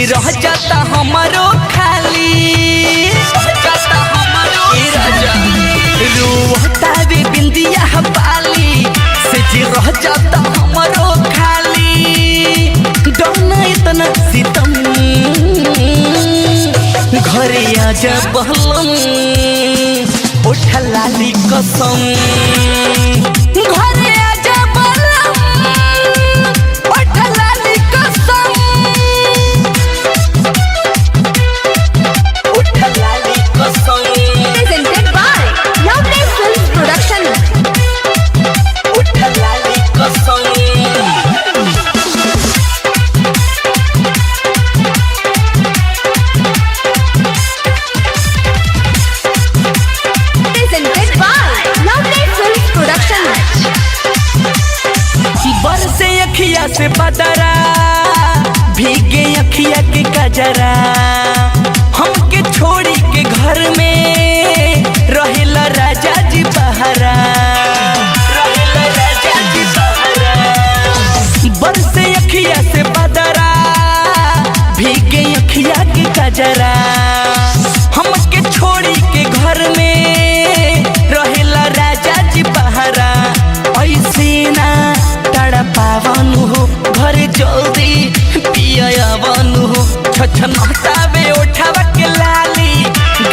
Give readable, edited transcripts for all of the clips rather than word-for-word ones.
जी रह जाता हमारो खाली रोता रे बिंदिया बाली से जी रह जाता हमारो खाली डोना इतना सितम घरे आजा बहलम उठा लाली कसम घरे आजा बहलम उठा लाली कसम उठा लाली कसम Presented by Lovely Films Production. उठा लाली कसम Presented by Lovely Films Production. बरसे अखिया से बदरा भीगे अखिया के कजरा हमके छोड़ी के घर में रहेला राजा जी बहरा रहेला राजा जी बहरा बरसे अखिया से बदरा भीगे अखिया के कजरा हमके छोड़ी के घर में रहेला राजा जी बहरा ऐसे ना पावन हो घर जल्दी पियावन हो छछन हटावे उठावा के लाली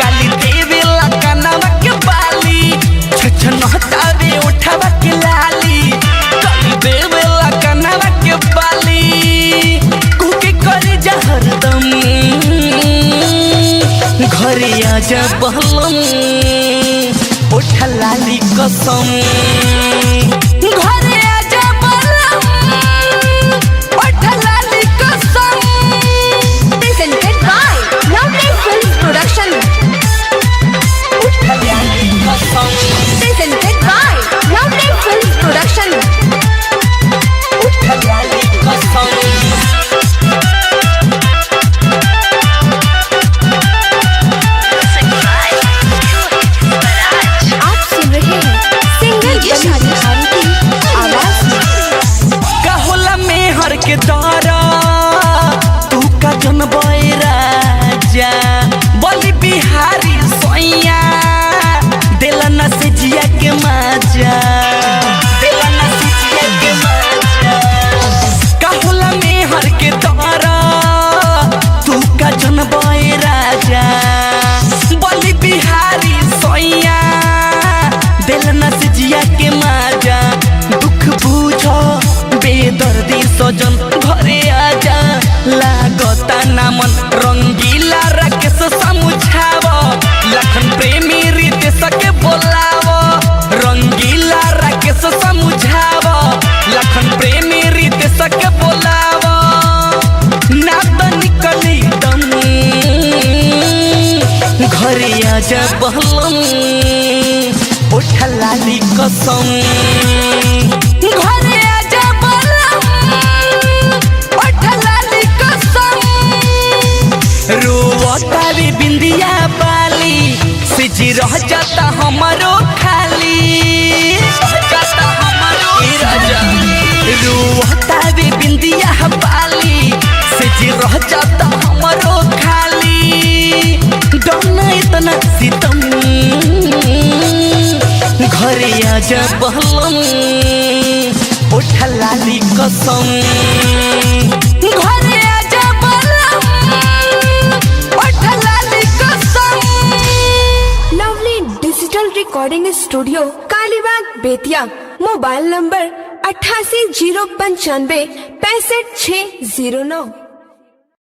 गाली देवे लकनवा के बाली छछन हटावे उठावा के लाली गाली देवे लकनवा के बाली कुके करे जहरदम घरे आजा बहलम उठा लाली कसम घरे आजा Presented by Lovely Films Production. Presented by Lovely Films Production. आप सुन रहे हैं सिंगर बनी आरती आवाज में। कहोला में हर के दौरा तू का जन राजा बोली बिहारी सोइया दिलना से जिया के माजा दिलना से जिया के माजा कहोला में हर के दौरा तू का जन राजा बोली बिहारी सोइया दिलना से जिया के माजा दुख बुझो बेदर्दी सजन घरे आजा लागता नामन रंगीला राकेश समुझाव लखन प्रेमी रितेश के बोलाव रंगीला राकेश समुझाव लखन प्रेमी रितेश के बोलाव ना तो निकली दम घरे आजा बहलम उठा लाली कसम घरे आजा बहलम उठा लाली कसम रोता रे बिंदिया बाली से जी रह जाता हमारो खाली जाता हमारो राजा रोता रे बिंदिया बाली से जी रह जाता हमारो खाली डोना इतना सितम घरे आजा बहलम उठा लाली कसम घरे आजा बहलम उठा लाली कसम। Lovely digital recording studio Kalibagh Bettiah. Mobile number 88 095 65 609।